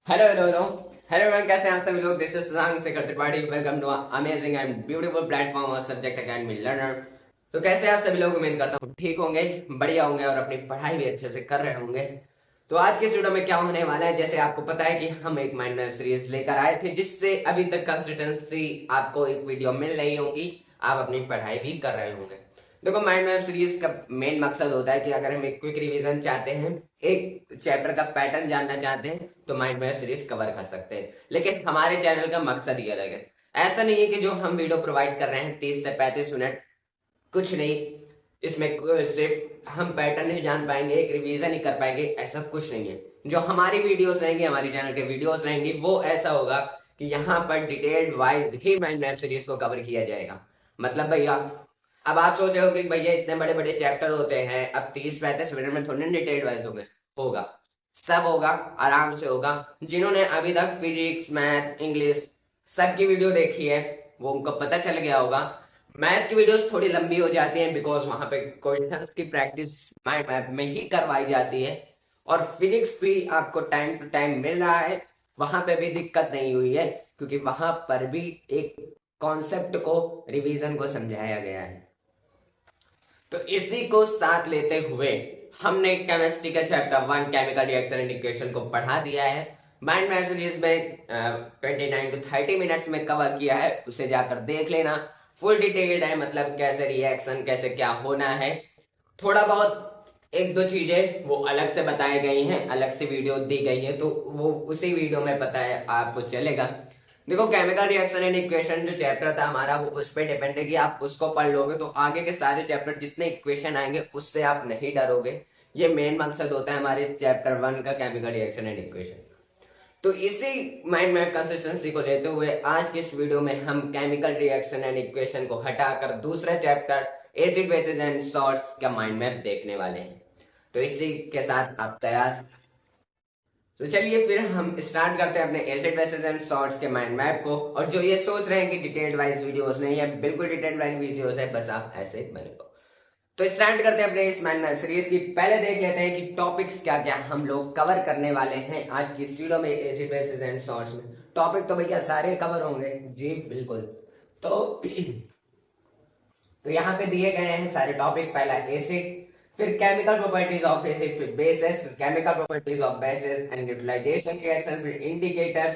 Hello hello hello hello everyone, कैसे हैं आप सभी लोग। This is Sushank Shekhar Tripathi. Welcome to amazing and beautiful platform और सब्जेक्ट अकेडमी लर्नर। तो कैसे हैं आप सभी लोग, उम्मीद करता हूँ ठीक होंगे, बढ़िया होंगे और अपनी पढ़ाई भी अच्छे से कर रहे होंगे। तो आज के इस वीडियो में क्या होने वाला है, जैसे आपको पता है कि हम एक माइंड मैप सीरीज लेकर आए थे, जिससे अभी तक कंसिस्टेंसी आपको एक वीडियो मिल रही होगी, आप अपनी पढ़ाई भी कर रहे होंगे। देखो, माइंड मैप सीरीज का मेन मकसद होता है कि अगर हम एक क्विक रिवीजन चाहते हैं, एक चैप्टर का पैटर्न जानना चाहते हैं, तो माइंड मैप सीरीज कवर कर सकते हैं। लेकिन हमारे चैनल का मकसद ही अलग है। ऐसा नहीं है कि जो हम वीडियो प्रोवाइड कर रहे हैं 30 से 35 मिनट, कुछ नहीं, इसमें सिर्फ हम पैटर्न नहीं जान पाएंगे, एक रिवीजन ही कर पाएंगे, ऐसा कुछ नहीं है। जो हमारी वीडियोस रहेंगी, हमारी चैनल के वीडियोस रहेंगी, वो ऐसा होगा कि यहाँ पर डिटेल्ड वाइज ही माइंड मैप सीरीज को कवर किया जाएगा। मतलब भैया, अब आप सोच रहे हो कि भैया इतने बड़े बड़े चैप्टर होते हैं, अब 30 35 मिनट में थोड़ी डिटेल्ड वाइज होंगे। होगा, सब होगा, आराम से होगा। जिन्होंने अभी तक फिजिक्स मैथ इंग्लिश सबकी वीडियो देखी है, वो उनको पता चल गया होगा। मैथ की वीडियोस थोड़ी लंबी हो जाती हैं, बिकॉज वहां पे क्वेश्चंस की प्रैक्टिस माइंड मैप में ही करवाई जाती है। और फिजिक्स भी आपको टाइम टू टाइम मिल रहा है, वहां पे भी दिक्कत नहीं हुई है, क्योंकि वहां पर भी एक कॉन्सेप्ट को, रिवीजन को समझाया गया है। तो इसी को साथ लेते हुए हमने केमिस्ट्री का chapter 1 chemical reaction and equation को पढ़ा दिया है। माइंड मैप सीरीज में 29 to 30 मिनट्स में कवर किया है, उसे जाकर देख लेना। फुल डिटेल्ड है, मतलब कैसे रिएक्शन, कैसे क्या होना है। थोड़ा बहुत एक दो चीजें वो अलग से बताई गई हैं, अलग से वीडियो दी गई है, तो वो उसी वीडियो में पता है, आपको चलेगा। देखो, केमिकल रिएक्शन एंड इक्वेशन जो चैप्टर था हमारा, वो उस पर डिपेंड है कि आप उसको पढ़ लोगे तो आगे के सारे चैप्टर जितने इक्वेशन आएंगे उससे आप नहीं डरोगे। ये मेन मकसद होता है हमारे चैप्टर 1 का, केमिकल रिएक्शन एंड इक्वेशन। तो इसी माइंड मैप कंसिस्टेंसी को लेते हुए आज की इस वीडियो में हम केमिकल रिएक्शन एंड इक्वेशन को हटाकर दूसरा chapter acid basis and salts का माइंड मैप देखने वाले हैं। तो इसी के साथ आप तैयार। तो चलिए फिर हम स्टार्ट करते हैं अपने एसिड बेसिस एंड सॉल्ट्स के माइंड मैप को। और जो ये सोच रहे हैं कि डिटेल्ड वाइज वीडियोस नहीं है, बिल्कुल डिटेल्ड वाइज वीडियोस है, बस आप ऐसे बने रहो। तो स्टार्ट करते हैं अपने इस माइंड मैप सीरीज की। पहले देख लेते हैं कि टॉपिक्स क्या क्या हम लोग कवर करने वाले हैं आज की इस वीडियो में एसिड बेसिस एंड सॉल्ट्स में। टॉपिक तो भैया सारे कवर होंगे जी, बिल्कुल। तो तो यहाँ पे दिए गए हैं सारे टॉपिक। पहला एसिड, फिर केमिकल प्रॉपर्टीज ऑफ एसिड, फिर बेसिस, फिर chemical properties of bases and neutralization reaction, फिर इंडिकेटर्स,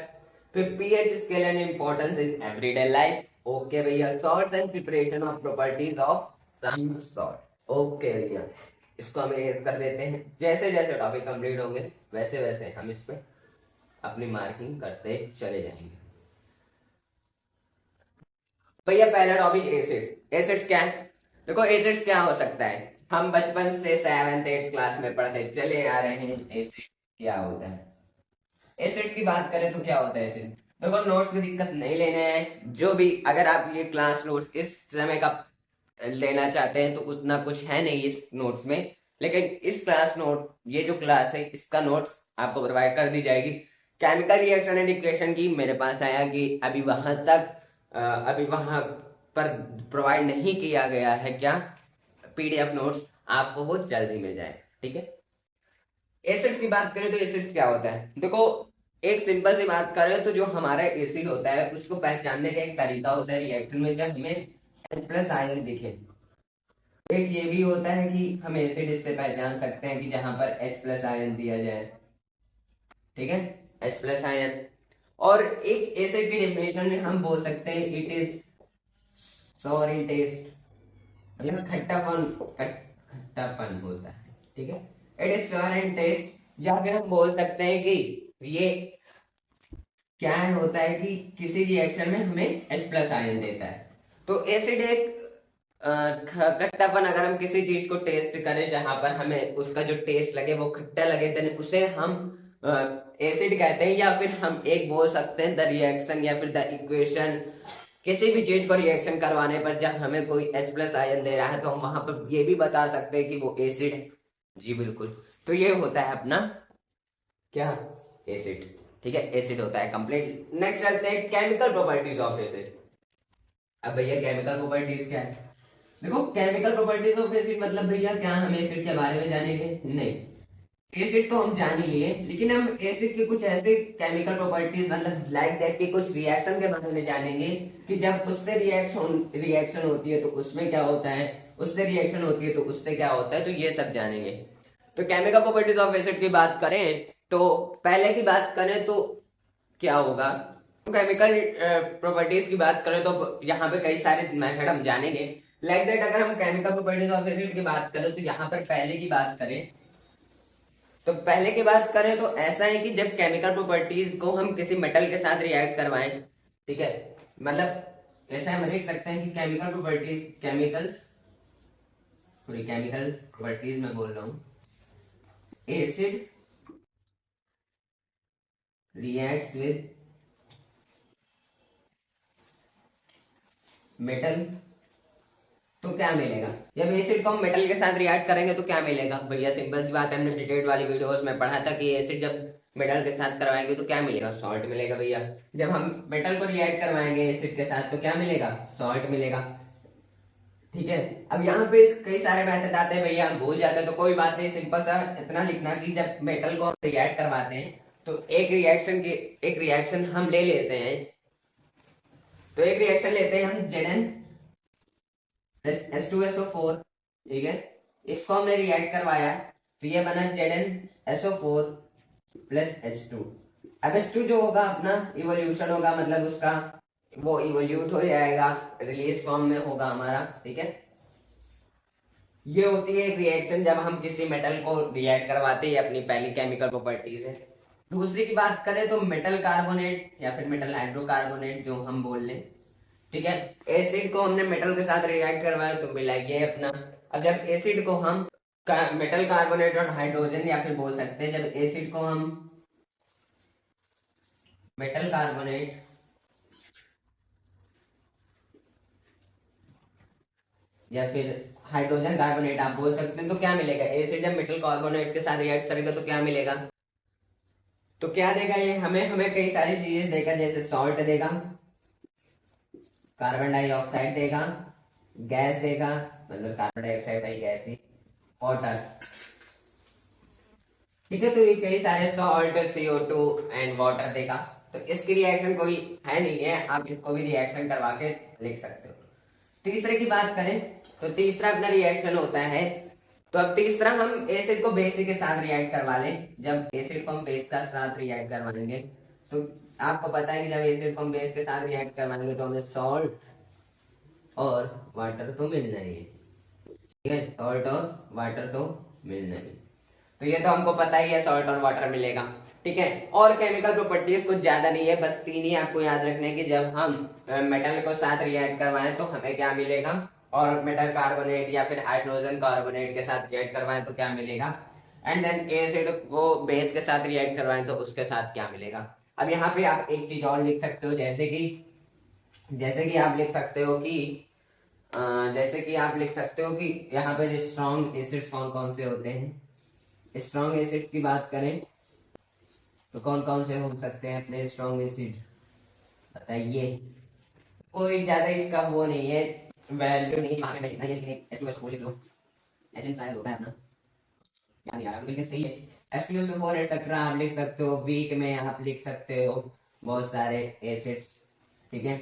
फिर pH scale and importance in everyday life. Okay भैया, salts and preparation of properties of some salt. Okay भैया, इसको हम erase कर देते हैं। जैसे जैसे टॉपिक कंप्लीट होंगे वैसे वैसे हम इस पे अपनी मार्किंग करते चले जाएंगे। भैया पहला टॉपिक एसिड्स। एसिड्स क्या है? देखो, एसिड्स क्या हो सकता है, हम बचपन से 7th 8th क्लास में पढ़ते चले आ रहे हैं एसिड क्या होता है। एसिड्स की बात करें तो क्या होता है एसिड। देखो, नोट्स की दिक्कत नहीं लेने हैं, जो भी अगर आप ये क्लास नोट्स इस समय का लेना चाहते हैं तो उतना कुछ है नहीं इस नोट्स में। लेकिन इस क्लास नोट, ये जो क्लास है इसका नोट्स आपको प्रोवाइड कर दी जाएगी। केमिकल रिएक्शन एंड इक्वेशन की मेरे पास आया कि अभी वहां तक अभी वहां पर प्रोवाइड नहीं किया गया है क्या, पीडीएफ नोट्स। आपको वो जल्द ही मिल जाएगा, ठीक है। एसिड की बात करें तो एसिड क्या होता है, देखो, एक सिंपल सी बात करें तो जो हमारा एसिड होता है उसको पहचानने का एक तरीका होता है रिएक्शन में, जब हमें H प्लस आयन दिखे। एक ये भी होता है कि हम एसिड इससे पहचान सकते हैं कि जहां पर H प्लस आयन दिया जाए, ठीक है, H प्लस आयन। और एक एसिड की डेफिनेशन में हम बोल सकते हैं इट इज सोर इन टेस्ट, मतलब खट्टापन होता है, ठीक है। इट इज सोर इन टेस्ट, या फिर हम बोल सकते हैं कि ये क्या है, होता है कि किसी रिएक्शन में हमें H प्लस आयन देता है। तो एसिड एक खट्टापन, अगर हम किसी चीज को टेस्ट करें जहां पर हमें उसका जो टेस्ट लगे वो खट्टा लगे, देन उसे हम एसिड कहते हैं। या फिर हम एक बोल सकते हैं द रिएक्शन या फिर द इक्वेशन, किसी भी चीज को रिएक्शन करवाने पर जब हमें कोई H प्लस आयन दे रहा है तो हम वहां पर ये भी बता सकते हैं कि वो एसिड है। जी बिल्कुल। तो ये होता है अपना क्या, एसिड, ठीक है। एसिड होता है कंप्लीट। नेक्स्ट चलते हैं केमिकल प्रॉपर्टीज ऑफ एसिड। अब भैया केमिकल प्रॉपर्टीज क्या है, देखो केमिकल प्रॉपर्टीज ऑफ एसिड मतलब भैया क्या हम एसिड के बारे में जानेंगे, नहीं। एसिड तो हम जान ही लिए, लेकिन हम एसिड के कुछ ऐसे केमिकल प्रॉपर्टीज मतलब लाइक दैट के कुछ रिएक्शन के बारे में जानेंगे कि जब उससे रिएक्शन होती है तो उसमें क्या होता है, उससे रिएक्शन होती है तो उससे क्या होता है, तो ये सब जानेंगे। तो केमिकल प्रॉपर्टीज ऑफ एसिड की बात करें तो पहले की बात करें तो क्या होगा, तो केमिकल प्रॉपर्टीज की बात करें तो यहाँ पे कई सारे मेथड हम जानेंगे। लाइक दैट अगर हम केमिकल प्रॉपर्टीज ऑफ एसिड की बात करें तो यहाँ पर पहले की बात करें तो पहले की बात करें तो ऐसा है कि जब केमिकल प्रॉपर्टीज को हम किसी मेटल के साथ रिएक्ट करवाएं, ठीक है, मतलब ऐसा हम लिख सकते हैं कि केमिकल प्रॉपर्टीज में बोल रहा हूँ, एसिड रिएक्ट्स विद मेटल तो क्या मिलेगा। जब एसिड को हम मेटल के साथ रिएक्ट करेंगे तो क्या मिलेगा भैया, सिंपल सी बात है, हमने डिटेल्ड वाली वीडियोस में पढ़ा था कि एसिड जब मेटल के साथ करवाएंगे तो क्या मिलेगा, सॉल्ट मिलेगा भैया। जब हम मेटल को रिएक्ट करवाएंगे एसिड के साथ तो क्या मिलेगा, सॉल्ट मिलेगा। ठीक है, अब यहाँ पे कई सारे मेथड आते हैं भैया, हम भूल जाते हैं तो कोई बात नहीं, सिंपल सा इतना लिखना कि जब मेटल को हम रिएक्ट करवाते हैं तो एक रिएक्शन हम ले लेते हैं, तो एक रिएक्शन लेते हैं हम Zn H2SO4, ठीक है, इसको हमने रिएक्ट करवाया तो ये बना ZnSO4 प्लस H2। अब H2 जो होगा अपना इवोल्यूशन होगा, मतलब उसका वो इवोल्यूट हो जाएगा, रिलीज फॉर्म में होगा हमारा, ठीक है। ये होती है एक रिएक्शन जब हम किसी मेटल को रिएक्ट करवाते हैं, अपनी पहली केमिकल प्रॉपर्टीज है। दूसरी की बात करें तो मेटल कार्बोनेट या फिर मेटल हाइड्रोकार्बोनेट जो हम बोल लें, ठीक है, एसिड को हमने मेटल के साथ रिएक्ट करवाया तो मिला ये अपना। अब जब एसिड को हम मेटल कार्बोनेट और हाइड्रोजन या फिर बोल सकते हैं, जब एसिड को हम मेटल कार्बोनेट या फिर हाइड्रोजन कार्बोनेट आप बोल सकते हैं तो क्या मिलेगा, एसिड जब मेटल कार्बोनेट के साथ रिएक्ट करेगा तो क्या मिलेगा, तो क्या देगा ये हमें हमें कई सारी चीजें देगा, जैसे सॉल्ट देगा, कार्बन डाइऑक्साइड देगा, गैस देगा, मतलब कार्बन डाइऑक्साइड भाई गैस ही, वाटर, ठीक है। तो ये कई सारे सॉल्ट CO2 एंड वाटर देगा। तो इसकी रिएक्शन कोई है नहीं है, आप इसको भी रिएक्शन करवा के लिख सकते हो। तीसरे की बात करें तो तीसरा अपना रिएक्शन होता है, तो अब तीसरा हम एसिड को बेस के साथ रिएक्ट करवा लें। जब एसिड को हम बेस का साथ रिएक्ट करवाएंगे तो आपको पता है कि जब एसिड को हम बेस के साथ रिएक्ट करवाएंगे तो हमें सॉल्ट और वाटर तो मिलना ही है, ठीक है, सॉल्ट और वाटर तो मिलना ही। तो ये तो हमको पता ही है, सॉल्ट और वाटर मिलेगा, ठीक है। और केमिकल प्रॉपर्टीज कुछ ज्यादा नहीं है, बस तीन ही आपको याद रखने की, जब हम मेटल को साथ रिएक्ट करवाएं तो हमें क्या मिलेगा, और मेटल कार्बोनेट या फिर हाइड्रोजन कार्बोनेट के साथ रिएक्ट करवाएं तो क्या मिलेगा, एंड देन एसिड को बेस के साथ रिएक्ट करवाएं तो उसके साथ क्या मिलेगा। अब यहाँ पे आप एक चीज और लिख सकते हो, जैसे कि आप लिख सकते हो कि जैसे कि आप लिख सकते हो कि यहाँ पे स्ट्रॉन्ग एसिड्स कौन कौन से होते हैं। स्ट्रॉन्ग एसिड्स की बात करें तो कौन कौन से हो सकते हैं अपने स्ट्रॉन्ग एसिड, बताइए। कोई ज्यादा इसका वो नहीं है, वैल्यू नहीं मांगे नहीं है, लेकिन H2SO4 लिख लो, एचएन शायद होता है अपना, याद नहीं आ रहा, बिल्कुल सही है। H2SO4 एटसेट्रा आप लिख सकते हो, वीक में आप लिख सकते हो बहुत सारे एसिड्स, ठीक है,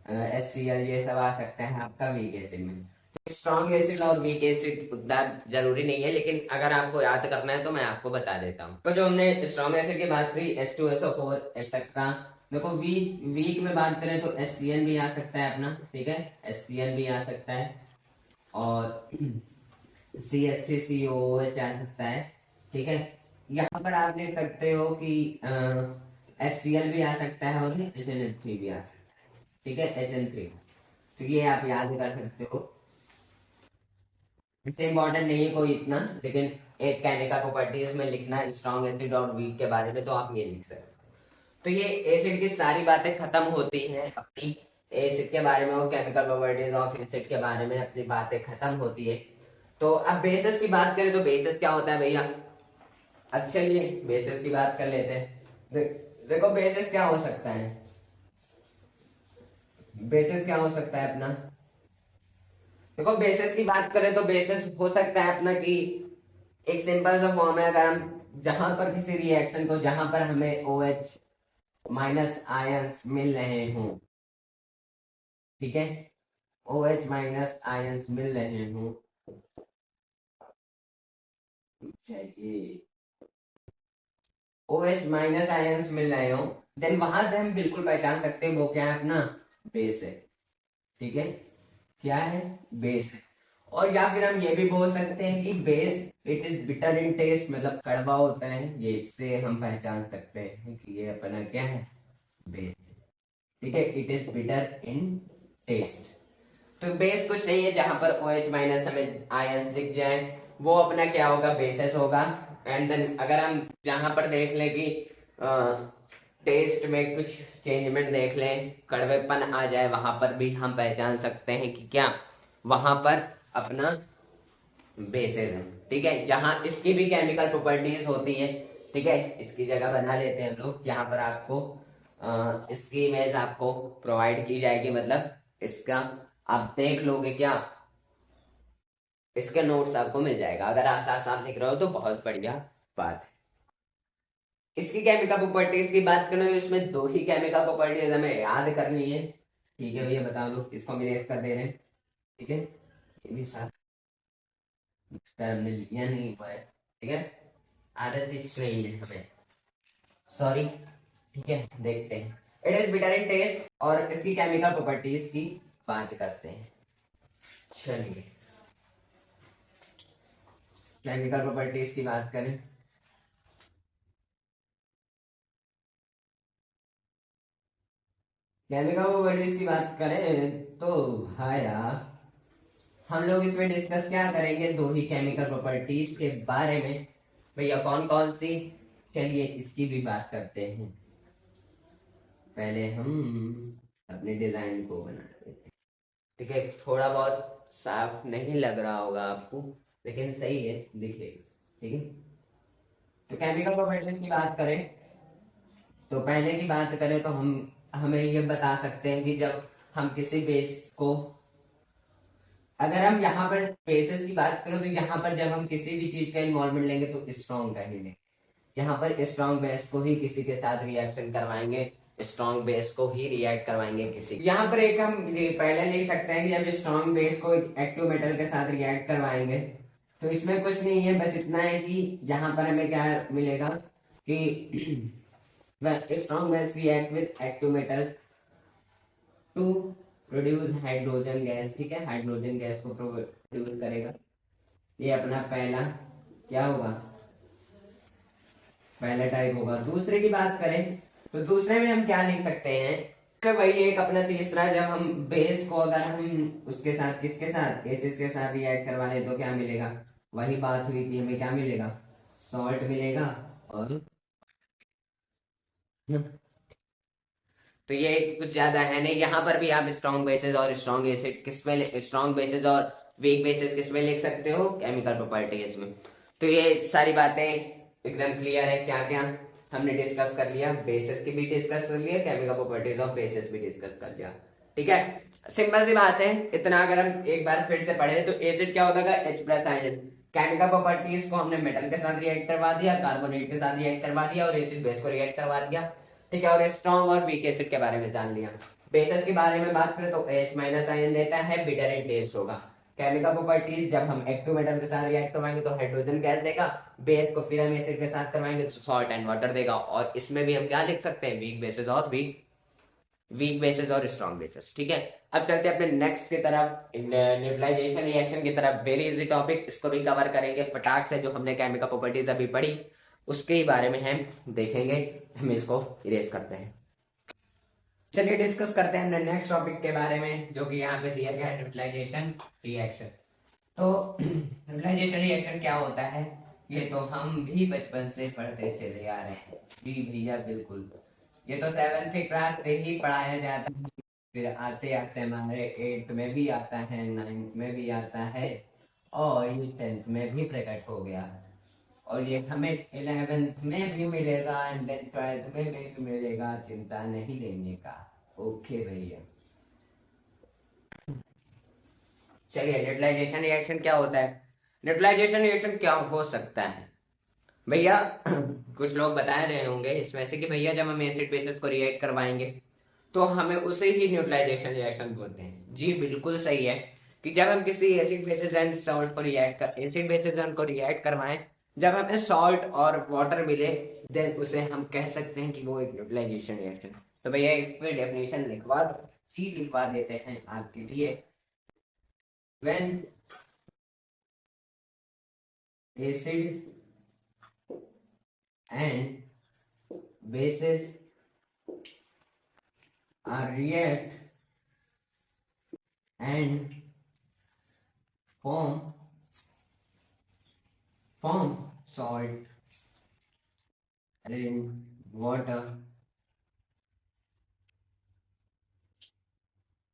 HCl ये सब आ सकते हैं आपका वीक एसिड में। स्ट्रॉन्ग एसिड और वीक एसिड उतना जरूरी नहीं है, लेकिन अगर आपको याद करना है तो मैं आपको बता देता हूँ। तो जो हमने स्ट्रॉन्ग एसिड की बात करी H2SO4 एक्सेट्रा, देखो वीक वीक में बात करें तो HCl भी आ सकता है अपना, ठीक है, HCl भी आ सकता है, और CH3COOH आ सकता है, ठीक है। यहाँ पर आप देख सकते हो कि HCl भी आ सकता है और HNO3 भी आ सकता है, ठीक है, HN3, तो ये आप याद कर सकते हो। इससे इम्पोर्टेंट नहीं है कोई इतना, लेकिन एक केमिकल प्रॉपर्टीज में लिखना स्ट्रॉन्ग एसिड और वीक के बारे में तो आप ये लिख सकते हो। तो ये एसिड की सारी बातें खत्म होती हैं अपनी, एसिड के बारे में और केमिकल प्रॉपर्टीज ऑफ एसिड के बारे में अपनी बातें खत्म होती है। तो अब बेसिस की बात करें तो बेसिस क्या होता है भैया, अब चलिए बेसिस की बात कर लेते हैं। देखो बेसिस क्या हो सकता है, बेसिस क्या हो सकता है अपना, देखो बेसिस की बात करें तो बेसिस हो सकता है अपना कि एक सिंपल सा फॉर्म है, अगर हम जहां पर किसी रिएक्शन को, जहां पर हमें OH माइनस आयंस मिल रहे हों, ठीक है, OH माइनस आयंस मिल रहे हों, चाहिए OH माइनस आयंस मिल रहे हो, देन वहां से हम बिल्कुल पहचान सकते हैं वो क्या है, अपना बेस है। ठीक है, क्या है, बेस है। और या फिर हम ये भी बोल सकते हैं कि base it is bitter in taste, मतलब कड़वा होता है, ये इससे हम पहचान सकते हैं कि ये अपना क्या है, बेस। ठीक है, it is bitter in taste. तो बेस कुछ नहीं है, जहां पर OH माइनस हमें आयंस दिख जाए वो अपना क्या होगा, बेसिस होगा। एंड देन अगर हम जहां पर देख लें कि टेस्ट में कुछ चेंजमेंट देख लें, कड़वेपन आ जाए, वहां पर भी हम पहचान सकते हैं कि क्या वहां पर अपना बेसिस है। ठीक है, जहां इसकी भी केमिकल प्रॉपर्टीज होती है। ठीक है, इसकी जगह बना लेते हैं हम लोग, यहाँ पर आपको इसकी इमेज आपको प्रोवाइड की जाएगी, मतलब इसका आप देख लोगे क्या, इसके नोट्स आपको मिल जाएगा। अगर आप साथ साथ लिख रहे हो तो बहुत बढ़िया बात है। इसकी केमिकल प्रॉपर्टीज की बात करें तो इसमें दो ही केमिकल प्रॉपर्टीज हमें याद करनी है। ठीक है भैया, बता दो, इसको हम इरेज कर दे रहे हैं। ठीक है, ये भी साथ हमने लिया नहीं हुआ है। ठीक है, आदत इसमें है हमें, सॉरी। ठीक है, देखते हैं। It is bitter in taste, और इसकी केमिकल प्रॉपर्टीज की बात करते हैं। चलिए, केमिकल प्रॉपर्टीज की बात करें, केमिकल प्रॉपर्टीज की बात करें तो भाया हम लोग इसमें डिस्कस क्या करेंगे, दो ही केमिकल प्रॉपर्टीज के बारे में। भैया कौन कौन सी, चलिए इसकी भी बात करते हैं। पहले हम अपने डिजाइन को बनाते हैं। ठीक है, थोड़ा बहुत साफ नहीं लग रहा होगा आपको, लेकिन सही है, दिखेगा। ठीक है, तो केमिकल प्रॉपर्टीज की बात करें तो पहले की बात करें तो हम हमें ये बता सकते हैं कि जब हम किसी बेस को, अगर हम यहाँ पर बेसिस की बात करें तो यहाँ पर जब हम किसी भी चीज का इन्वॉल्वमेंट लेंगे तो स्ट्रॉन्ग का ही लेंगे। यहाँ पर स्ट्रॉन्ग बेस को ही किसी के साथ रिएक्शन करवाएंगे, स्ट्रॉन्ग बेस को ही रिएक्ट करवाएंगे किसी। यहाँ पर एक हम ये पहले लिख सकते हैं कि जब स्ट्रॉन्ग बेस को एक्टिव मेटल के साथ रिएक्ट करवाएंगे तो इसमें कुछ नहीं है, बस इतना है कि यहाँ पर हमें क्या मिलेगा कि strong base react with active metals to produce hydrogen gas. ठीक है, हाइड्रोजन गैस को प्रोड्यूस करेगा। ये अपना पहला क्या होगा, पहला टाइप होगा। दूसरे की बात करें तो दूसरे में हम क्या लिख सकते हैं, तो वही एक अपना तीसरा, जब हम बेस को अगर हम उसके साथ किसके साथ एसिड के साथ रिएक्ट करवा ले तो क्या मिलेगा, वही बात हुई कि हमें क्या मिलेगा, सॉल्ट मिलेगा। और तो ये कुछ ज्यादा है नहीं, यहाँ पर भी आप स्ट्रॉन्ग बेसिस और स्ट्रॉन्ग एसिड किसमें, स्ट्रॉन्ग बेसिस और वीक बेसिस किसमें लिख सकते हो, केमिकल प्रॉपर्टीज में। तो ये सारी बातें एकदम क्लियर है, क्या क्या हमने डिस्कस कर लिया, बेसिस की भी डिस्कस कर लिया, केमिकल प्रॉपर्टीज ऑफ बेसिस भी डिस्कस कर लिया। ठीक है, सिंपल सी बात है, इतना अगर हम एक बार फिर से पढ़े तो एसिड क्या होता है, H plus ion. Chemical properties को हमने मेटल के साथ रिएक्ट करवा दिया, कार्बोनेट के साथ रिएक्ट करवा दिया, और एसिड बेस को रिएक्ट करवा दिया। ठीक है, और स्ट्रॉन्ग और वीक एसिड के बारे में जान लिया। बेसिस के बारे में बात करें तो H माइनस आयन देता है, बिटर इन टेस्ट होगा। केमिकल प्रॉपर्टीज, जब हम एक्टिव मेटल के साथ रिएक्ट करवाएंगे तो हाइड्रोजन गैस देगा, बेस को फिर हम एसिड के साथ करवाएंगे तो सॉल्ट एंड वाटर देगा। और इसमें भी हम क्या लिख सकते हैं, वीक बेसिस और वीक बेसिस और स्ट्रॉन्ग बेसिस। ठीक है, अब चलते हैं अपने नेक्स्ट की तरफ, न्यूट्रलाइजेशन रिएक्शन की तरफ। वेरी इजी टॉपिक, इसको भी कवर करेंगे फटाक से, जो हमने केमिकल प्रॉपर्टीज अभी पढ़ी उसके ही बारे में हम देखेंगे। हम इसको इरेज करते हैं। चलिए डिस्कस करते हैं अपने नेक्स्ट टॉपिक के बारे में, जो कि यहाँ पे दिया गया है, न्यूट्रलाइजेशन रिएक्शन। तो न्यूट्रलाइजेशन रिएक्शन क्या होता है, ये तो हम भी बचपन से पढ़ते चले आ रहे हैं जी भैया, बिल्कुल। ये तो सेवेंथ क्लास से ही पढ़ाया जाता है, फिर आते आते हमारे एट्थ में भी आता है, नाइन्थ में भी आता है, और ये टेंथ में भी प्रकट हो गया, और ये हमें इलेवेंथ में भी मिलेगा, एंड देन ट्वेल्थ में भी मिलेगा, चिंता नहीं लेने का। ओके भैया, चलिए न्यूट्रलाइजेशन रिएक्शन क्या होता है। न्यूट्रलाइजेशन रिएक्शन क्या हो सकता है भैया? कुछ लोग बता रहे होंगे इसमें से कि भैया जब हम एसिड बेसिस को रिएक्ट करवाएंगे तो हमें उसे ही न्यूट्रलाइजेशन रिएक्शन बोलते हैं। जी बिल्कुल सही है कि जब हम किसी एसिड बेसिस एंड सॉल्ट को एसिड बेसिस एंड को रिएक्ट करवाएं, जब हमें सॉल्ट और वाटर मिले, देन उसे हम कह सकते हैं कि वो एक न्यूट्रलाइजेशन रिएक्शन। तो भैया इस पे डेफिनेशन लिखवा दो, जी लिखवा देते हैं आपके लिए। When acid and bases are react and form salt and water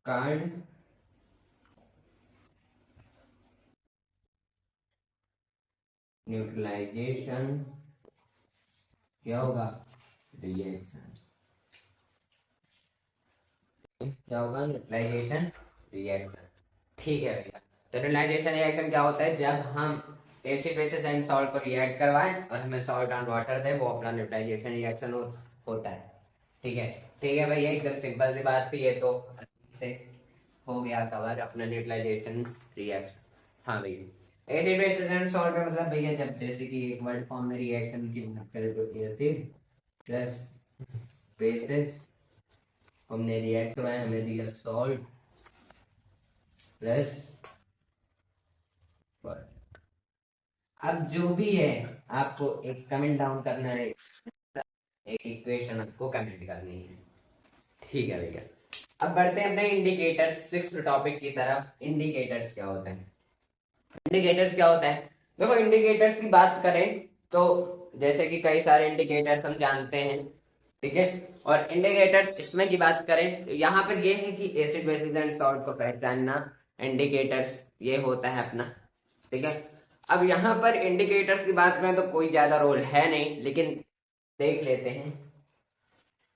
called neutralization क्या होगा? रिएक्शन। क्या होगा? Neutralization reaction. ठीक है भैया। तो न्यूट्रलाइजेशन रिएक्शन क्या होता है? जब हम एसिड बेसिस एंड सॉल्ट को रिएक्ट करवाएं और हमें सॉल्ट एंड वाटर दे, वो अपना न्यूट्रलाइजेशन रिएक्शन होता है। ठीक है। ठीक है भैया, एकदम सिंपल सी बात थी ये तो, से हो गया कवर अपना न्यूट्रलाइजेशन रिएक्शन। हाँ भैया, एसिड बेसिस एंड सॉल्ट का मतलब भैया जब जैसे कि एक वर्ड फॉर्म में रिएक्शन की बात करें तो एसिड प्लस बेसिस, हमने रिएक्ट करवाया, हमें दिया सॉल्ट प्लस वाटर। अब जो भी है आपको एक कमेंट डाउन करना है, एक इक्वेशन आपको कमेंट करनी है। ठीक है भैया। अब बढ़ते हैं अपने इंडिकेटर्स, सिक्स टॉपिक की तरफ। इंडिकेटर्स क्या होते हैं? इंडिकेटर्स क्या होता है? देखो, इंडिकेटर्स की बात करें तो जैसे कि कई सारे इंडिकेटर्स हम जानते हैं, ठीक है। और इंडिकेटर्स इसमें की बात करें तो यहाँ पर ये है कि एसिड बेसिस एंड सॉल्ट को पहचानना, इंडिकेटर्स ये होता है अपना, ठीक है। अब यहाँ पर इंडिकेटर्स की बात करें तो कोई ज्यादा रोल है नहीं, लेकिन देख लेते हैं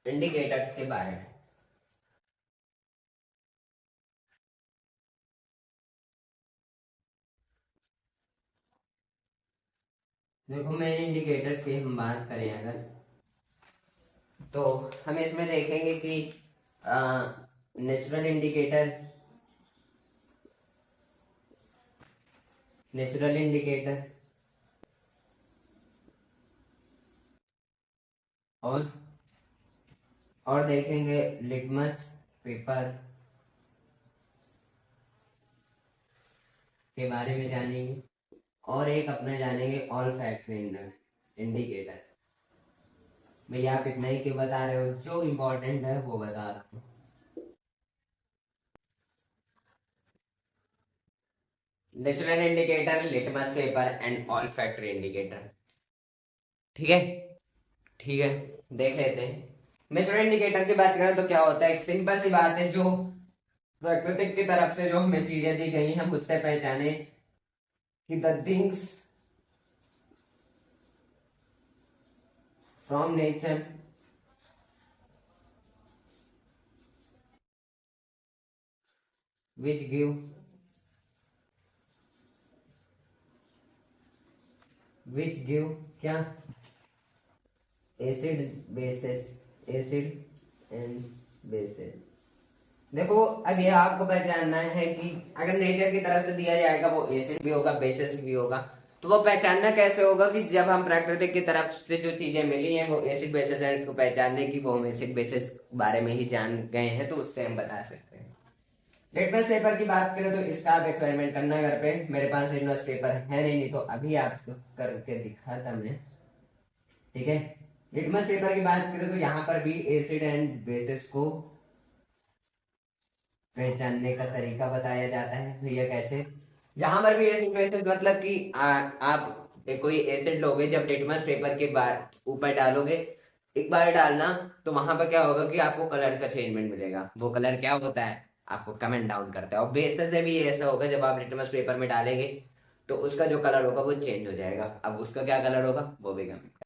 इंडिकेटर्स के बारे में। देखो, मेन इंडिकेटर्स की हम बात करें अगर, तो हम इसमें देखेंगे कि नेचुरल इंडिकेटर, नेचुरल इंडिकेटर और देखेंगे लिटमस पेपर के बारे में जानेंगे, और एक अपना जानेंगे ऑल फैक्टर इंडिकेटर। भैया आप इतना ही क्यों बता रहे हो? जो इम्पोर्टेंट है वो बता रहा हूँ। Natural indicator, litmus paper and all factor indicator. ठीक है। ठीक है, देख लेते हैं। नेचुरल इंडिकेटर की बात करें तो क्या होता है? एक सिंपल सी बात है, जो प्राकृतिक की तरफ से जो हमें चीजें दी गई हैं उससे पहचाने कि the things from nature which give क्या? Acid basis, acid and basis. देखो, अब ये आपको पहचानना है कि अगर नेचर की तरफ से दिया जाएगा वो एसिड भी होगा बेसिस भी होगा, तो वो पहचानना कैसे होगा? कि जब हम प्राकृतिक की तरफ से जो चीजें मिली हैं वो एसिड बेसिस है, इसको पहचानने की वो हम एसिड बेसिस बारे में ही जान गए हैं, तो उससे हम बता सकते हैं। लिटमस पेपर की बात करें तो इसका आप एक्सपेरिमेंट करना घर पे। मेरे पास लिटमस पेपर है नहीं तो अभी आपको करके दिखाता मैं, ठीक है। लिटमस पेपर की बात करें तो यहाँ पर भी एसिड एंड बेसिस को पहचानने का तरीका बताया जाता है। भैया कैसे? यहाँ पर भी एसिड बेसिस मतलब कि आप कोई एसिड लोगे, जब लिटमस पेपर के बार ऊपर डालोगे, एक बार डालना, तो वहां पर क्या होगा कि आपको कलर का चेंजमेंट मिलेगा। वो कलर क्या होता है आपको कमेंट डाउन करता है। और बेसिस से भी ऐसा होगा, जब आप लिटमस पेपर में डालेंगे तो उसका जो कलर होगा वो चेंज हो जाएगा। अब उसका क्या कलर होगा वो भी कमेंट।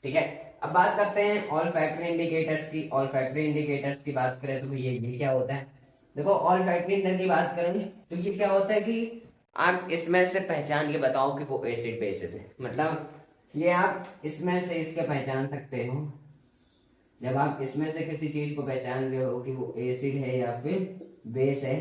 ठीक है। अब बात करते हैं ऑल फैक्टर इंडिकेटर्स की। ऑल फैक्टर इंडिकेटर्स की बात करें तो भैया ये क्या होता है? देखो, ऑल फैक्टर इंडिकेटर की बात करें तो ये क्या होता है कि आप इसमें से पहचान के बताओ कि वो एसिड बेसिस है। मतलब ये आप इसमें से इसके पहचान सकते हो। जब आप इसमें से किसी चीज को पहचान रहे हो कि वो एसिड है या फिर बेस है,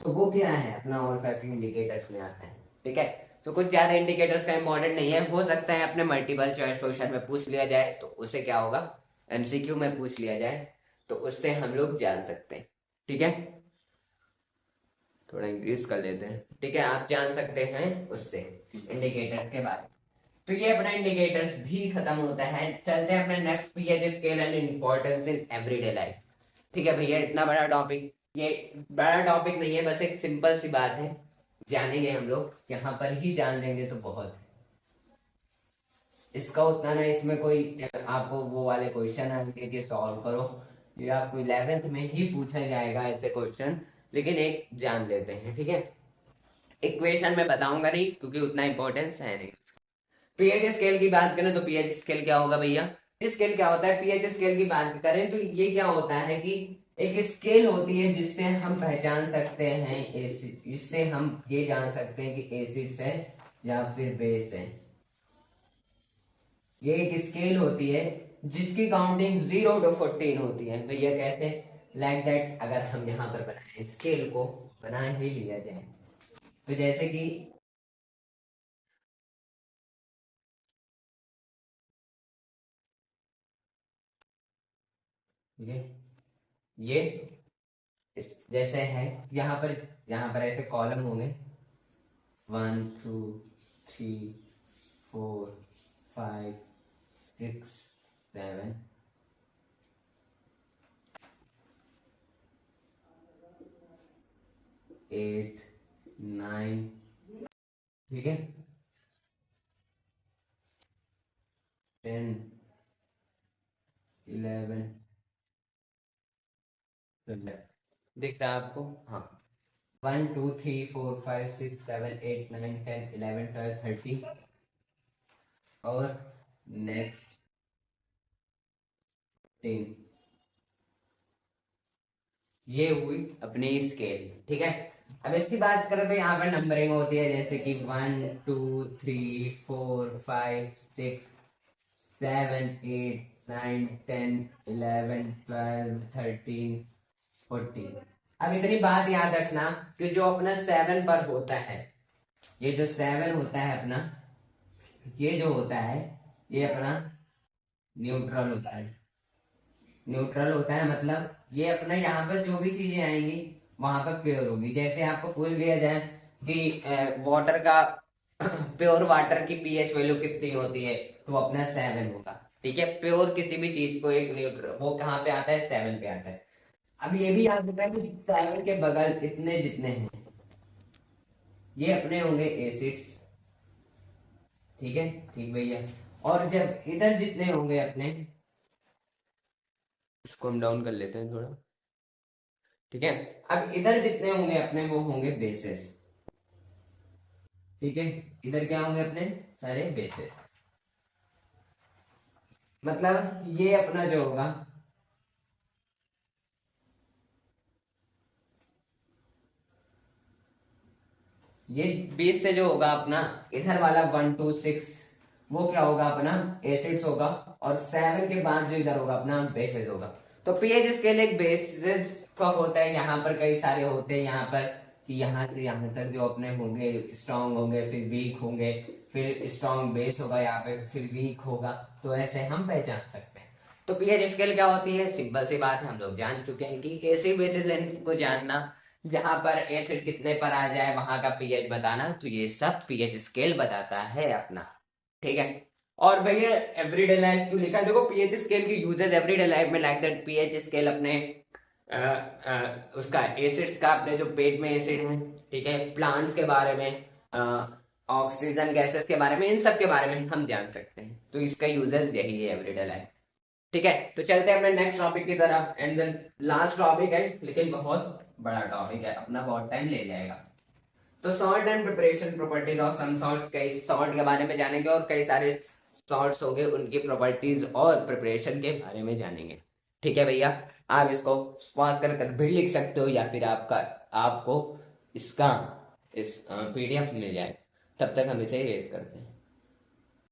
तो वो क्या है, अपना ऑल्फैक्टरी इंडिकेटर्स में आता है। ठीक है, तो कुछ ज्यादा इंडिकेटर्स का इंपॉर्टेंट नहीं है, हो सकता है अपने मल्टीपल चॉइस क्वेश्चन में पूछ लिया जाए तो उससे क्या होगा, एमसीक्यू में पूछ लिया जाए तो उससे हम लोग जान सकते हैं। ठीक है, थोड़ा इंक्रीज कर लेते हैं। ठीक है, आप जान सकते हैं उससे इंडिकेटर्स के बारे में। तो ये अपना इंडिकेटर्स भी खत्म होता है। चलते हैं अपने next pH scale and importance in everyday life. ठीक है भैया, इतना बड़ा टॉपिक, ये बड़ा टॉपिक नहीं है, बस एक सिंपल सी बात है, जानेंगे हम लोग, यहाँ पर ही जान लेंगे तो बहुत है। इसका उतना ना, इसमें कोई आपको वो वाले क्वेश्चन आएंगे कि सॉल्व करो, ये आपको 11th में ही पूछा जाएगा ऐसे क्वेश्चन, लेकिन एक जान लेते हैं। ठीक है, इक्वेशन में बताऊंगा नहीं क्योंकि उतना इंपॉर्टेंस है नहीं। पीएच स्केल की बात करें तो पीएच स्केल क्या होगा भैया, स्केल क्या होता है, पीएच स्केल की बात करें तो ये क्या होता है कि एक स्केल होती है जिससे हम पहचान सकते हैं एसिड, जिससे हम ये जान सकते हैं कि एसिड्स है या फिर बेस है। ये एक स्केल होती है जिसकी काउंटिंग 0 to 14 होती है भैया। कैसे, लाइक दैट, अगर हम यहाँ पर बनाए स्केल को, बना ही लिया जाए तो जैसे कि ये इस जैसे है, यहाँ पर ऐसे कॉलम होंगे, 1 2 3 4 5 6 7 8 9। ठीक है, 10 11 12 दिख रहा है आपको? हाँ, 1 2 3 4 5 6 7 8 9 10 11 12 13 और नेक्स्ट 10। ये हुई अपनी स्केल। ठीक है, अब इसकी बात करें तो यहाँ पर नंबरिंग होती है, जैसे कि 1 2 3 4 5 6 7 8 9 10 11 12 13 14। अब इतनी बात याद रखना कि जो अपना 7 पर होता है, ये जो 7 होता है अपना, ये जो होता है, ये अपना न्यूट्रल होता है। न्यूट्रल होता है मतलब ये अपना यहाँ पर जो भी चीजें आएंगी वहां पर प्योर होगी। जैसे आपको पूछ लिया जाए कि वाटर का प्योर वाटर की पीएच वैल्यू कितनी होती है, तो अपना 7 होगा। ठीक है, प्योर किसी भी चीज को एक न्यूट्रल वो कहाँ पे आता है, 7 पे आता है। अब ये भी याद रखना है कि 7 के बगल इतने जितने हैं ये अपने होंगे एसिड्स। ठीक है, ठीक भैया। और जब इधर जितने होंगे अपने, इसको हम डाउन कर लेते हैं थोड़ा। ठीक है, अब इधर जितने होंगे अपने वो होंगे बेसिस। ठीक है, इधर क्या होंगे अपने, सारे बेसिस। मतलब ये अपना जो होगा, ये 20 से जो होगा अपना, इधर वाला 1 2 6 वो क्या होगा अपना, एसिड्स होगा। और 7 के बाद जो इधर होगा अपना बेसिस होगा। तो पीएच स्केल एक बेसिस का होता है, यहाँ पर कई सारे होते हैं यहाँ पर, कि यहाँ से यहाँ तक जो अपने होंगे स्ट्रांग होंगे, फिर वीक होंगे, फिर स्ट्रांग बेस होगा यहाँ पे, फिर वीक होगा। तो ऐसे हम पहचान सकते हैं। तो पीएच स्केल क्या होती है, सिंपल सी बात है, हम लोग जान चुके हैं कि एसिड बेसिस को जानना, जहां पर एसिड कितने पर आ जाए वहां का पीएच बताना, तो ये सब पीएच स्केल बताता है अपना। ठीक है, और भैया एवरीडे लाइफ क्यों लिखा, देखो पीएच स्केल की यूजेस एवरीडे लाइफ में, लाइक दैट पीएच स्केल अपने उसका एसिड्स का, अपने जो पेट में एसिड है, ठीक है, प्लांट्स के बारे में, ऑक्सीजन गैसेस के बारे में, इन सब के बारे में हम जान सकते हैं। तो इसका यूजेस यही है एवरीडे लाइफ। ठीक है, तो चलते हैं अपने नेक्स्ट टॉपिक की तरफ, एंड देन लास्ट टॉपिक है, लेकिन बहुत बड़ा टॉपिक है, अपना बहुत टाइम ले जाएगा। तो salt and preparation properties of some salts, कई सॉल्ट के बारे में जानेंगे और कई सारे सॉल्ट्स होंगे उनकी प्रॉपर्टीज और प्रिपरेशन के बारे में जानेंगे। ठीक है भैया, आप इसको पॉज कर कर भी लिख सकते हो, या फिर आपका आपको इसका इस पीडीएफ मिल जाए, तब तक हम इसे इरेज करते हैं।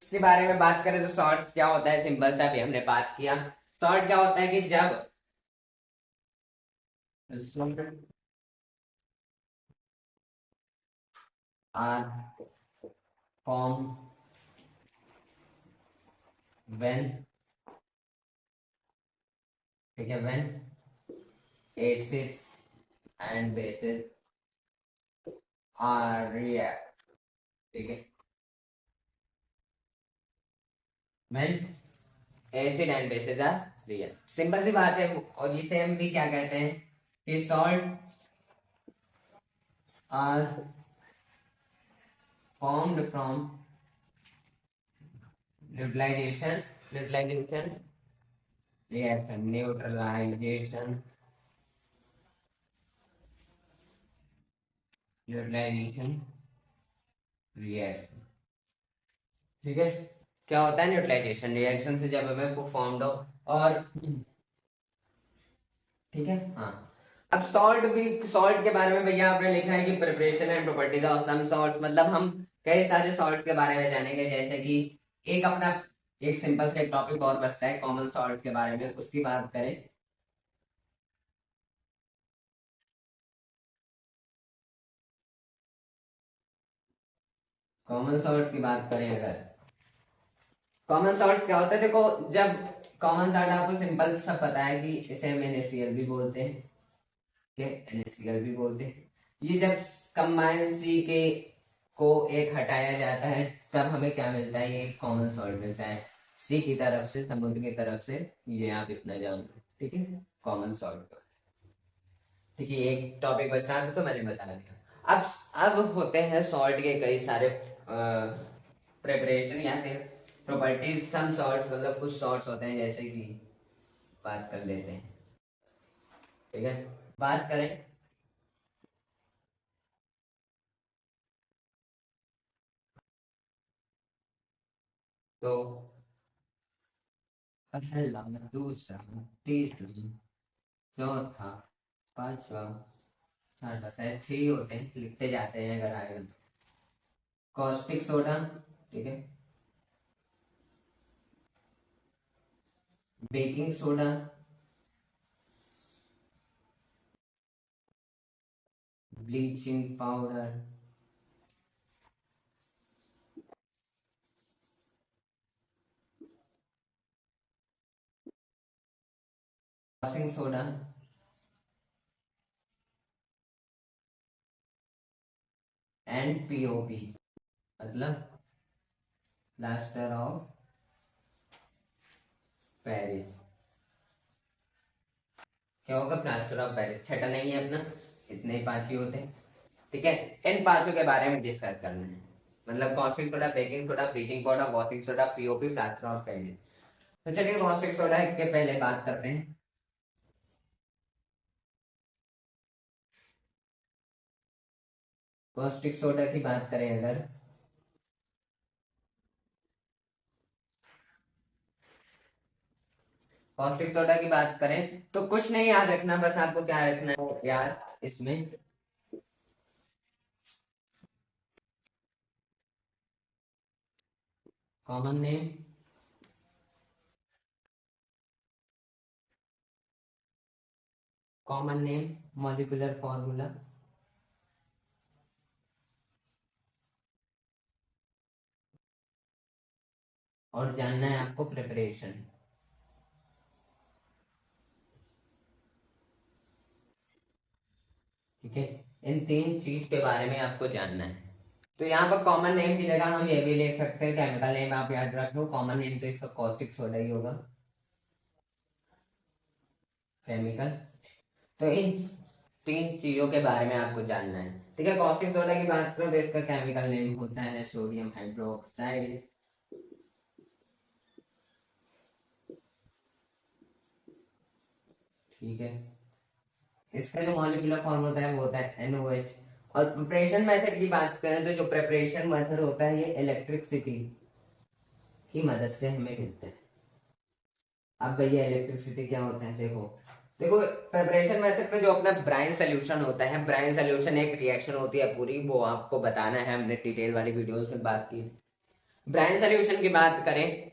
इसके बारे में बात करें तो शॉर्ट्स क्या होता है, सिंपल सा अभी हमने बात किया। शॉर्ट क्या होता है कि जब आर फॉर्म व्हेन, ठीक है, when acids and bases are react, ठीक है, when acid and bases are react, simple सी बात है। और जिसे हम भी क्या कहते हैं कि salt are formed from neutralization reaction, ठीक है। क्या होता है न्यूट्रलाइजेशन, रिएक्शन से जब हमें फॉर्म्ड हो, और ठीक है, हाँ। अब सॉल्ट भी, सॉल्ट के बारे में भैया आपने लिखा है कि preparation and properties of some salts, मतलब हम कई सारे सॉल्ट्स के बारे में जानेंगे, जैसे कि एक अपना एक सिंपल सा एक टॉपिक और बचता है कॉमन सॉल्ट्स के बारे में, उसकी बात करें। कॉमन सॉल्ट्स की बात करें अगर, कॉमन सॉल्ट्स क्या होता है, देखो, जब कॉमन सॉल्ट आपको सिंपल सा पता है कि इसे हम NaCl भी बोलते हैं, NaCl भी बोलते हैं। ये जब कंबाइन सी के को एक हटाया जाता है तब हमें क्या मिलता है, ये कॉमन सॉल्ट मिलता है, सी की तरफ से, समुद्र की तरफ से, ये आप इतना जान लो, ठीक है, कॉमन सॉल्ट। ठीक है, एक टॉपिक बच रहा था तो मैंने बता दिया। अब होते हैं सॉल्ट के कई सारे प्रिपरेशन या फिर प्रॉपर्टीज, सम सॉल्ट्स, मतलब कुछ सॉल्ट्स होते हैं, जैसे कि बात कर लेते हैं, ठीक है। बात करें तो पहला, दूसरा, तीसरा, चौथा, पांचवा, छठा, शायद 6 ही होते हैं, लिखते जाते हैं अगर आएगा तो। कॉस्टिक सोडा, ठीक है, baking soda, bleaching powder, washing soda, and POP, मतलब प्लास्टर ऑफ पेरिस। क्या होगा, प्लास्टर ऑफ पेरिस, छठा नहीं है अपना, इतने ही 5 ही होते हैं, ठीक है। इन पांचों के बारे में डिस्कस करना है, मतलब caustic soda, baking soda, bleaching powder, washing soda, POP, plaster of Paris. तो चलिए कॉस्टिक सोडा के पहले बात करते हैं। कॉस्टिक सोडा की बात करें अगर, कॉस्टिक सोडा की बात करें तो कुछ नहीं याद रखना, बस आपको क्या रखना है यार, इसमें common name, common name, molecular formula, और जानना है आपको प्रिपरेशन, ठीक है। इन 3 चीज के बारे में आपको जानना है। तो यहाँ पर कॉमन नेम की जगह हम ये भी लिख सकते हैं, केमिकल नेम आप याद रख लो, कॉमन नेम तो इसका कॉस्टिक सोडा ही होगा, केमिकल। तो इन 3 चीजों के बारे में आपको जानना है, ठीक है। कॉस्टिक सोडा की बात करो तो इसका केमिकल नेम होता है सोडियम हाइड्रोक्साइड, ठीक है। इसका जो मॉलिक्यूलर फॉर्म होता है वो होता है NOH। और प्रिपरेशन मेथड की बात करें तो जो प्रिपरेशन मेथड होता है ये इलेक्ट्रिसिटी की मदद से हमें मिलता है। अब भैया इलेक्ट्रिसिटी क्या होता है, देखो, देखो प्रिपरेशन मेथड में जो अपना ब्राइन सोल्यूशन होता है, ब्राइन सोल्यूशन एक रिएक्शन होती है पूरी, वो आपको बताना है, हमने डिटेल वाली वीडियोस में बात की। ब्राइन सोल्यूशन की बात करें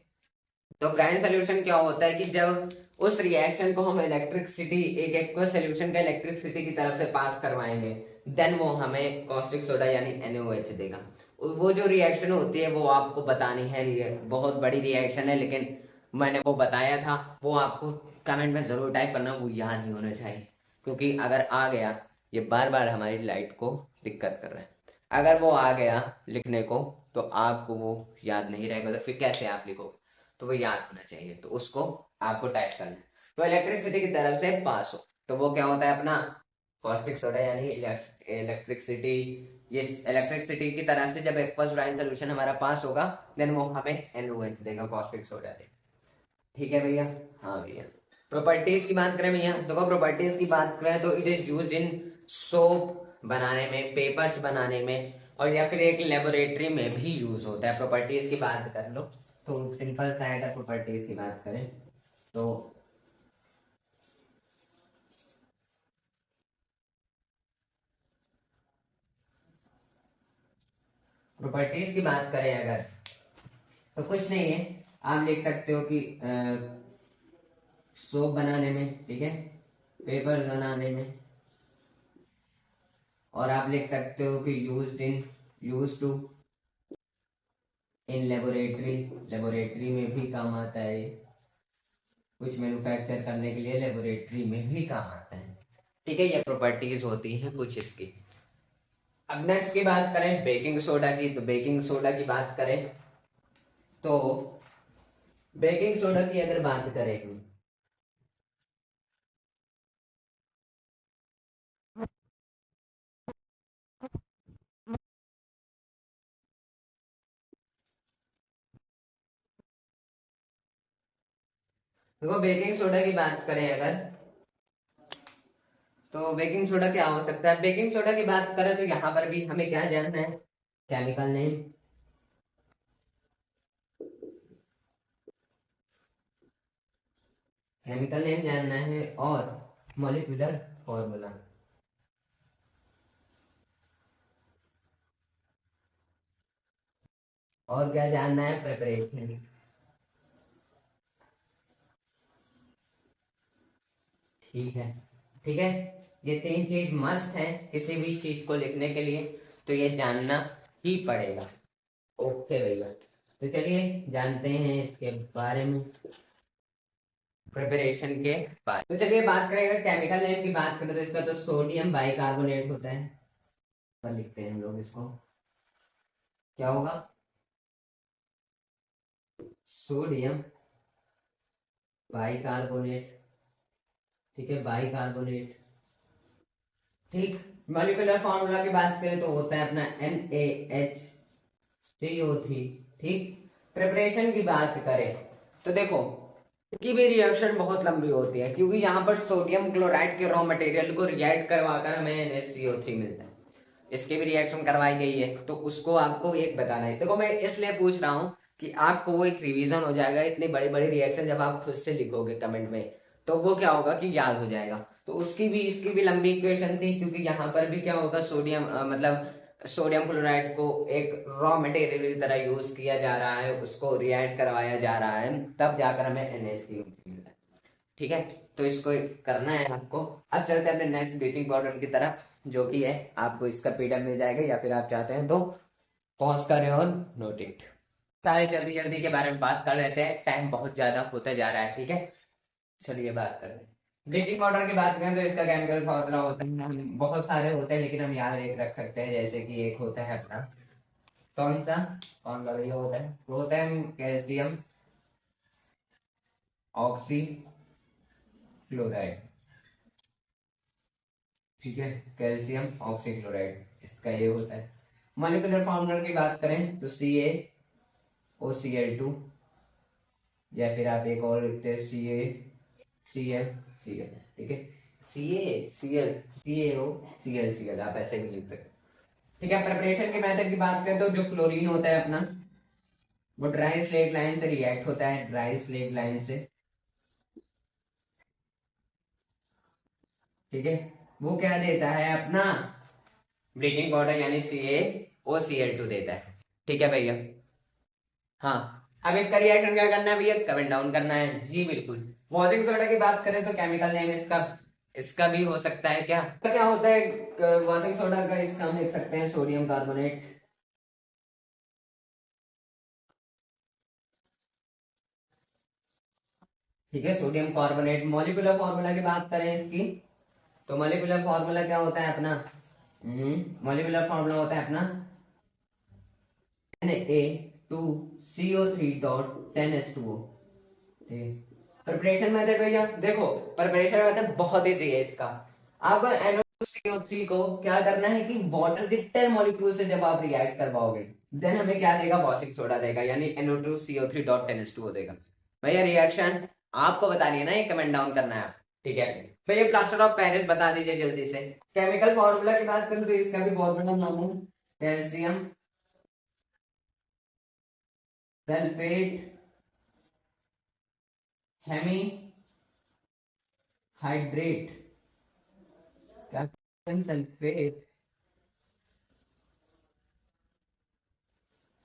तो ब्राइन सोल्यूशन क्या होता है कि जब उस रिएक्शन को हम इलेक्ट्रिसिटी, एक एक्वस सोल्यूशन का इलेक्ट्रिसिटी की तरफ से पास करवाएंगे, देन वो हमें कॉस्टिक सोडा यानी NaOH देगा। वो जो रिएक्शन होती है वो आपको बतानी है, बहुत बड़ी रिएक्शन है, लेकिन मैंने वो बताया था, वो आपको कमेंट में जरूर टाइप करना, वो याद नहीं होना चाहिए, क्योंकि अगर आ गया, ये बार बार हमारी लाइट को दिक्कत कर रहा है, अगर वो आ गया लिखने को तो आपको वो याद नहीं रहेगा, तो फिर कैसे आप लिखोगे, तो वो याद होना चाहिए, तो उसको आपको टाइप करना है। तो इलेक्ट्रिसिटी की तरफ से पास हो, तो वो क्या होता है अपना कॉस्टिक सोडा यानी इलेक्ट्रिसिटी। ये इलेक्ट्रिसिटी की तरफ से जब एक्वस ब्राइन सोल्यूशन हमारा पास होगा, देन वो हमें NaOH देगा, कॉस्टिक सोडा देगा। ठीक है भैया। हाँ भैया। प्रॉपर्टीज की बात करें भैया, देखो प्रॉपर्टीज की बात करें तो it is use in soap बनाने में, पेपर्स बनाने में, और या फिर एक लेबोरेटरी में भी यूज होता है। प्रॉपर्टीज की बात कर लो तो सिंपल सा है, प्रॉपर्टीज की बात करें तो प्रॉपर्टीज की बात करें अगर, तो कुछ नहीं है, आप लिख सकते हो कि सोप बनाने में, ठीक है, पेपर्स बनाने में, और आप लिख सकते हो कि use to in laboratory, laboratory में भी काम आता है ये, कुछ मैन्युफैक्चर करने के लिए लेबोरेटरी में भी काम आता है। ठीक है, ये प्रॉपर्टीज होती हैं कुछ इसकी। अब नेक्स्ट की बात करें बेकिंग सोडा की, तो बेकिंग सोडा की बात करें तो बेकिंग सोडा की अगर बात करें, देखो बेकिंग सोडा की बात करें अगर, तो बेकिंग सोडा क्या हो सकता है, बेकिंग सोडा की बात करें तो यहाँ पर भी हमें क्या जानना है, केमिकल नेम, केमिकल नेम जानना है, और मॉलिक्यूलर फॉर्मूला, और क्या जानना है, प्रिपरेशन। ठीक है, ठीक है, ये तीन चीज मस्ट है किसी भी चीज को लिखने के लिए, तो ये जानना ही पड़ेगा। ओके भैया, तो चलिए जानते हैं इसके बारे में, प्रिपरेशन के बारे में। तो चलिए बात करें, अगर केमिकल नेम की बात करें तो इसका तो सोडियम बाइकार्बोनेट होता है, पर लिखते हैं हम लोग इसको, क्या होगा, सोडियम बाइकार्बोनेट, ठीक है, बाइकार्बोनेट। ठीक, मॉलिक्यूलर फॉर्मूला की बात करें तो होता है अपना NaHCO3। ठीक, प्रिपरेशन की बात करें तो देखो की भी रिएक्शन बहुत लंबी होती है, क्योंकि यहाँ पर सोडियम क्लोराइड के रॉ मटेरियल को रिएक्ट करवाकर हमें NaCO3 मिलता है, इसकी भी रिएक्शन करवाई गई है, तो उसको आपको एक बताना है। देखो मैं इसलिए पूछ रहा हूँ कि आपको वो एक रिवीजन हो जाएगा, इतनी बड़ी बड़ी रिएक्शन जब आप खुद से लिखोगे कमेंट में, तो वो क्या होगा कि याद हो जाएगा। तो उसकी भी इसकी भी लंबी इक्वेशन थी, क्योंकि यहाँ पर भी क्या होगा, सोडियम मतलब सोडियम क्लोराइड को एक रॉ मटेरियल की तरह यूज किया जा रहा है, उसको रिएक्ट करवाया जा रहा है, तब जाकर हमें NaCO3 मिलता है। ठीक है, तो इसको करना है आपको। अब चलते हैं अपने नेक्स्ट ब्लीचिंग पाउडर की तरफ, जो कि है आपको इसका पीडीएफ मिल जाएगा, या फिर आप चाहते हैं तो पॉज करें और नोट इट। सारे जल्दी जल्दी के बारे में बात कर लेते हैं, टाइम बहुत ज्यादा होता जा रहा है, ठीक है, चलिए बात करते हैं। ब्लीचिंग पाउडर की बात करें तो इसका केमिकल फॉर्मूला होता है, बहुत सारे होते हैं लेकिन हम याद एक रख सकते हैं, जैसे कि एक होता है अपना, कौन सा, कौन सा ये होता है, वो होता है कैल्शियम ऑक्सी क्लोराइड। ठीक है, कैल्शियम ऑक्सीक्लोराइड इसका ये होता है। मॉलिक्यूलर फार्मूला की बात करें तो CaOCl2, या फिर आप एक और लिखते हैं CaClCl, ठीक है, CaCl CaOClCl, आप ऐसे भी लिख सकते हैं। ठीक है, प्रिपरेशन के मेथड की बात करें तो जो क्लोरीन होता है अपना, वो ड्राई स्लेट लाइन से रिएक्ट होता है, ड्राई स्लेट लाइन से, ठीक है, वो क्या देता है अपना ब्लीचिंग पाउडर यानी CaOCl2 देता है। ठीक है भैया। हाँ, अब इसका रिएक्शन क्या करना है भैया, कमेंट डाउन करना है जी बिल्कुल। वॉशिंग सोडा की बात करें तो केमिकल नेम इसका इसका भी हो सकता है क्या क्या होता है वॉशिंग सोडा का, इसका हम लिख सकते हैं सोडियम कार्बोनेट। ठीक है, सोडियम कार्बोनेट। मॉलिक्यूलर फॉर्मूला की बात करें इसकी तो मॉलिक्यूलर फॉर्मूला क्या होता है अपना, मॉलिक्यूलर फॉर्मूला होता है अपना Na2CO3.10H2O। प्रिपरेशन मेथड भैया देखो, प्रिपरेशन मेथड बहुत इजी है इसका। आपको NO2CO3 को क्या करना है कि वाटर के 10 मॉलिक्यूल से जब आप रिएक्ट करवाओगे देन हमें क्या देगा, वॉशिंग सोडा देगा यानी NO2CO3.10H2O देगा। भैया रिएक्शन आपको बतानी है ना, ये कमेंट डाउन करना है। ठीक है भैया, प्लास्टर ऑफ पेरिस बता दीजिए जल्दी से। केमिकल फॉर्मूला की बात करूं तो इसका भी बहुत बड़ा नाम है, कैल्शियम सल्फेट हेमी हाइड्रेट। क्या, सल्फेट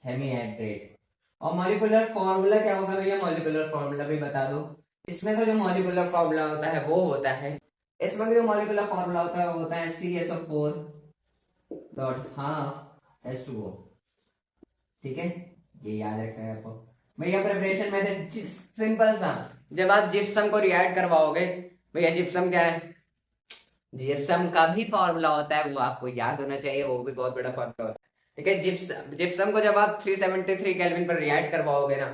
हेमी हाइड्रेट। और मॉलिक्यूलर फॉर्मूला क्या होगा भैया, मॉलिक्यूलर फॉर्मूला भी बता दो। इसमें का जो मॉलिक्यूलर फॉर्मूला होता है वो होता है, इसमें का जो मॉलिक्यूलर फॉर्मूला होता है वो होता है CSO4.12H2O। ठीक है, ये याद रखना है आपको। भैया प्रिपरेशन मेथड सिंपल सा, जब आप जिप्सम को रिएक्ट करवाओगे, भैया जिप्सम क्या है, जिप्सम का भी फॉर्मूला होता है, वो आपको याद होना चाहिए, वो भी बहुत बड़ा फॉर्मूला होता है। ठीक है, जिप्सम को जब आप 373 केल्विन पर रिएक्ट करवाओगे ना,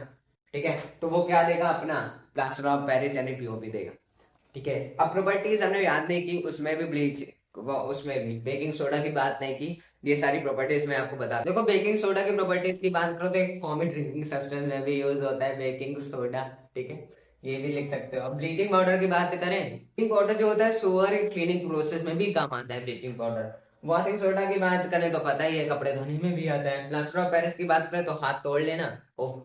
ठीक है, तो वो क्या देगा अपना प्लास्टर ऑफ पेरिस यानी पीओपी देगा। ठीक है, अब प्रॉपर्टीज हमने याद नहीं की, उसमें भी ब्लीच उसमें भी बेकिंग सोडा की बात नहीं की। ये सारी प्रॉपर्टीज मैं आपको बता देखो, बेकिंग सोडा की प्रॉपर्टीज की बात करो तो एक फॉर्मी ड्रिंकिंग सब्सटेंस में भी यूज होता है बेकिंग सोडा। ठीक है, ये भी लिख सकते हो। अब ब्लीचिंग पाउडर की बात करें, ब्लीचिंग पाउडर जो होता है सोअर क्लीनिंग प्रोसेस में भी काम आता है ब्लीचिंग पाउडर। वॉशिंग सोडा की बात करें तो पता ही है, कपड़े धोने में भी आता है। प्लास्टर ऑफ पेरिस की बात करें तो हाथ तोड़ लेना, ओह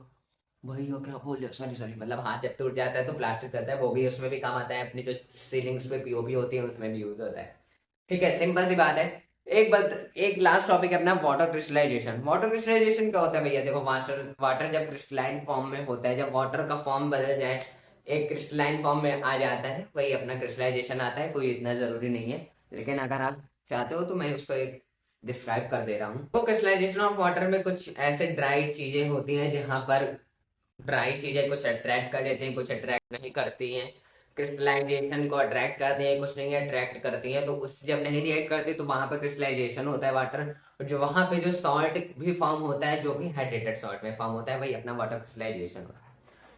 वही हो, क्या बोल रहे, सॉरी सॉरी, मतलब हाथ जब टूट जाता है तो प्लास्टर चलता है, वो भी उसमें भी काम आता है। अपनी जो सीलिंग्स पे पीओपी होती है उसमें भी यूज होता है। ठीक है, सिंपल सी बात है। एक लास्ट टॉपिक है अपना, वाटर क्रिस्टलाइजेशन। वाटर क्रिस्टलाइजेशन क्या होता है भैया, देखो वाटर वाटर जब क्रिस्टलाइन फॉर्म में होता है, जब वाटर का फॉर्म बदल जाए, एक क्रिस्टलाइन फॉर्म में आ जाता है, वही अपना क्रिस्टलाइजेशन आता है। कोई इतना जरूरी नहीं है, लेकिन अगर आप चाहते हो तो मैं उसको एक डिस्क्राइब कर दे रहा हूँ। तो क्रिस्टलाइजेशन ऑफ वाटर में कुछ ऐसे ड्राई चीजें होती हैं जहां पर ड्राई चीजें कुछ अट्रैक्ट कर लेती हैं, कुछ अट्रैक्ट नहीं करती हैं। क्रिस्टलाइजेशन को अट्रैक्ट करती हैं, कुछ नहीं अट्रैक्ट करती हैं। तो उस जब नहीं रिएक्ट करती तो वहां पे क्रिस्टलाइजेशन होता है वाटर। और जो वहां पे जो सॉल्ट भी फॉर्म होता है, जो कि हाइड्रेटेड सॉल्ट में फॉर्म होता है, वही अपना वाटर क्रिस्टलाइजेशन होता है।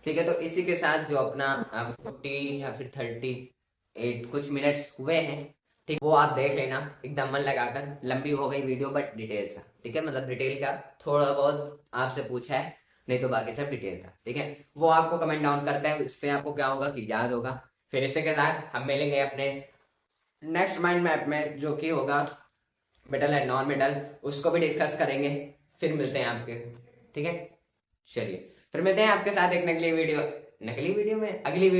ठीक है, तो इसी के साथ जो अपना 40 या फिर 38 कुछ मिनट्स हुए हैं, ठीक, वो आप देख लेना एकदम मन लगाकर। लंबी हो गई वीडियो बट डिटेल था। ठीक है, मतलब डिटेल का थोड़ा बहुत आपसे पूछा है, नहीं तो बाकी सब डिटेल था। ठीक है, वो आपको कमेंट डाउन करता है, इससे आपको क्या होगा कि याद होगा। फिर इसी के साथ हम मिलेंगे अपने नेक्स्ट माइंड मैप में, जो कि होगा मेटल एंड नॉन मेटल, उसको भी डिस्कस करेंगे। फिर मिलते हैं आपके, ठीक है, चलिए फिर मिलते हैं आपके साथ एक नकली वीडियो में अगली वीडियो